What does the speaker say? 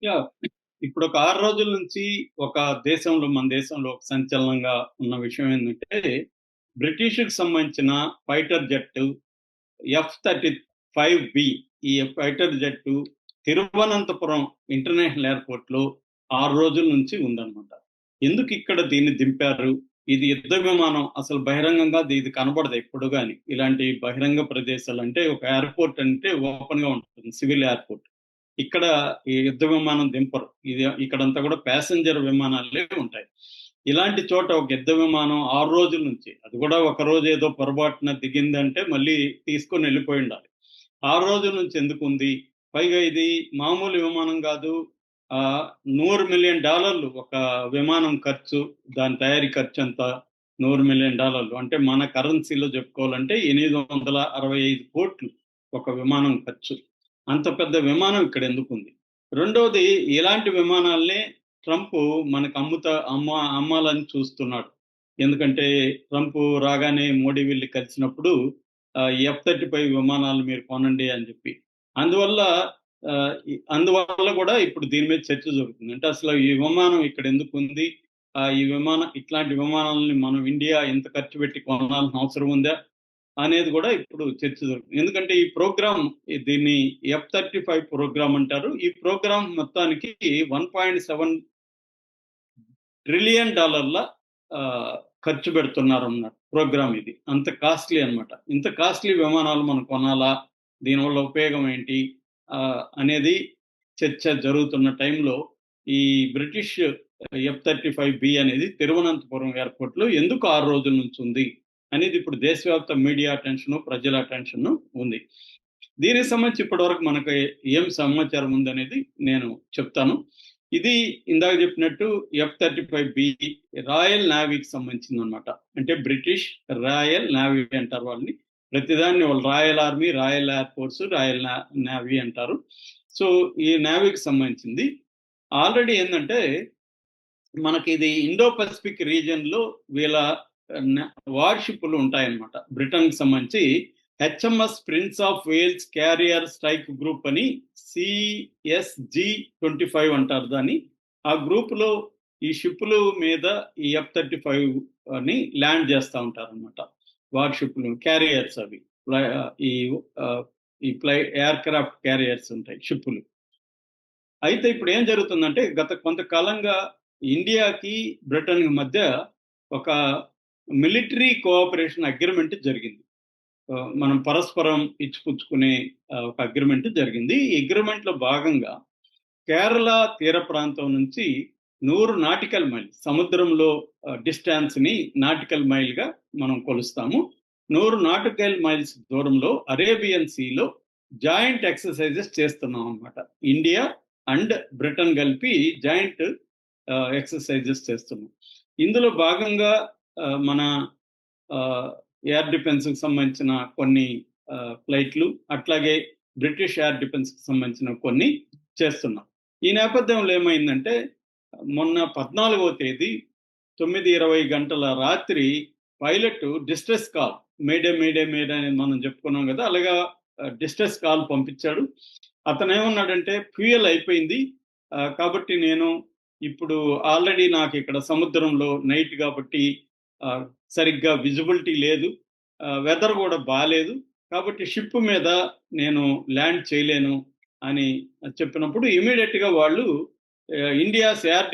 Yeah! ఇప్పుడొక 6 రోజుల నుంచి ఒక మన దేశంలో ఒక సంచలనంగా ఉన్న విషయం ఏందంటే, బ్రిటిష్‌కి సంబంధించిన ఫైటర్ జెట్ ఎఫ్-35బి ఈ ఫైటర్ జెట్టు తిరువనంతపురం ఇంటర్నేషనల్ ఎయిర్‌పోర్ట్‌లో 6 రోజుల నుంచి ఉందన్నమాట. ఎందుకిక్కడ దీన్ని దింపారు? ఇది యుద్ధ విమానం అసలు బహిరంగంగా ఇది కనపడదు ఎప్పుడు గాని. ఇలాంటి బహిరంగ ప్రదేశాలు అంటే ఒక ఎయిర్‌పోర్ట్ అంటే ఓపెన్‌గా ఉంటుంది. Civil airport. ఇక్కడ ఈ యుద్ధ విమానం దింపరు. ఇక్కడంతా కూడా ప్యాసింజర్ విమానాలే ఉంటాయి. ఇలాంటి చోట ఒక యుద్ధ విమానం 6 రోజుల నుంచి, అది కూడా ఒక రోజు ఏదో పొరపాటున దిగిందంటే మళ్ళీ తీసుకొని వెళ్ళిపోయుండాలి. 6 రోజుల నుంచి ఎందుకుంది? పైగా ఇది మామూలు విమానం గాదు. $100,000,000 ఒక విమానం ఖర్చు. దాని తయారీ ఖర్చంతా $100,000,000 అంటే మన కరెన్సీలో చెప్పుకోవాలంటే 865,00,00,000 ఒక విమానం ఖర్చు. అంత పెద్ద విమానం ఇక్కడెందుకుంది? రెండోది ఇలాంటి విమానాల్నే ట్రంపు మనకు అమ్మాలని చూస్తున్నాడు. ఎందుకంటే ట్రంప్ రాగానే మోడీ వెళ్లి కలిసినప్పుడు ఎఫ్-35 విమానాలు మీరు కొనండి అని చెప్పి. అందువల్ల అందువల్ల కూడా ఇప్పుడు దీని మీద చర్చ జరుగుతుంది. అంటే అసలు ఈ విమానం ఇక్కడెందుకుంది? ఇట్లాంటి విమానాలని మనం ఇండియా ఇంత ఖర్చు పెట్టి కొనాల్సిన అవసరం ఉందా? అనేది గూడా ఇప్పుడు చర్చ జరుగుతుంది. ఎందుకంటే ఈ ప్రోగ్రామ్ దీన్ని ఎఫ్-35 ప్రోగ్రామ్ అంటారు. ఈ ప్రోగ్రామ్ మొత్తానికి $1.7 ట్రిలియన్ ఖర్చు పెడుతున్నారన్నమాట ప్రోగ్రామ్ ఇది. అంత కాస్ట్‌లీ అన్నమాట. ఇంత కాస్ట్‌లీ విమానాలు మనం కొనాలా? దీనివల్ల ఉపయోగం ఏంటి? అనేది చర్చ జరుగుతున్న టైంలో ఈ బ్రిటిష్ ఎఫ్-35బి అనేది తిరువనంతపురం ఎయిర్‌పోర్ట్‌లో ఎందుకు 6 రోజుల నుంచి ఉంది? అనేది ఇప్పుడు దేశవ్యాప్త మీడియా అటెన్షను, ప్రజల అటెన్షను ఉంది. దీనికి సంబంధించి ఇప్పటివరకు మనకు ఏం సమాచారం ఉందనేది నేను చెప్తాను. ఇది ఇందాక చెప్పినట్టు ఎఫ్-35బి రాయల్ నేవీకి సంబంధించిందనమాట. అంటే బ్రిటిష్ రాయల్ నేవీ అంటారు వాళ్ళని. ప్రతిదాన్ని వాళ్ళు royal army, royal air force, royal navy అంటారు. సో, ఈ నేవీకి సంబంధించింది. ఆల్రెడీ ఏందంటే మనకిది ఇండో పసిఫిక్ రీజియన్‌లో వీళ్ళ న వార్‌షిప్పులు ఉంటాయన్నమాట. బ్రిటన్‌కి సంబంధించి HMS Prince of Wales carrier strike group అని CSG-25 అంటారు దాన్ని. ఆ గ్రూప్‌లో ఈ షిప్పులు మీద ఈ ఎఫ్-35 అని ల్యాండ్ చేస్తా ఉంటారన్నమాట. వార్‌షిప్పులు క్యారియర్స్ అవి. ఫ్లై ఈ ఆహ్, ఈ ఫ్లై ఎయిర్‌క్రాఫ్ట్ క్యారియర్స్ ఉంటాయి షిప్పులు. అయితే ఇప్పుడు ఏం జరుగుతుందంటే గత కొంతకాలంగా ఇండియాకి, బ్రిటన్‌కి మధ్య ఒక మిలిటరీ కోఆపరేషన్ అగ్రీమెంట్ జరిగింది. మనం పరస్పరం ఇచ్చిపుచ్చుకునే ఒక అగ్రీమెంట్ జరిగింది. ఈ అగ్రీమెంట్‌లో భాగంగా కేరళ తీర ప్రాంతం నుంచి 100 నాటికల్ మైల్ సముద్రంలో డిస్టెన్స్‌ని నాటికల్ మైల్‌గా మనం కొలుస్తాము. 100 నాటికల్ మైల్స్ దూరంలో అరేబియన్ సీలో జాయింట్ ఎక్సర్‌సైజెస్ చేస్తున్నాం అన్నమాట. ఇండియా అండ్ బ్రిటన్ కలిపి జాయింట్ ఎక్సర్‌సైజెస్ చేస్తున్నాం. ఇందులో భాగంగా మన ఆహ్, ఎయిర్ డిఫెన్స్‌కి సంబంధించిన కొన్ని ఫ్లైట్లు, అట్లాగే బ్రిటిష్ ఎయిర్ డిఫెన్స్‌కి సంబంధించిన కొన్ని చేస్తున్నాం. ఈ నేపథ్యంలో ఏమైందంటే, మొన్న 14వ తేదీ 9:20 గంటల రాత్రి pilot distress call mayday, mayday, mayday అని మనం చెప్పుకున్నాం గదా! అలాగా డిస్ట్రెస్ కాల్ పంపించాడు. అతనేమన్నాడంటే ఫ్యూయల్ అయిపోయింది. కాబట్టి నేను ఇప్పుడు ఆల్రెడీ నాకిక్కడ సముద్రంలో నైట్ గాబట్టి ఆహ్, సరిగ్గా విజిబిలిటీ లేదు. వెదర్ గూడా బాలేదు. కాబట్టి షిప్ మీద నేను ల్యాండ్ చేయలేను అని చెప్పినప్పుడు ఇమ్మీడియేట్‌గా వాళ్ళు ఇండియాస్ ఎయిర్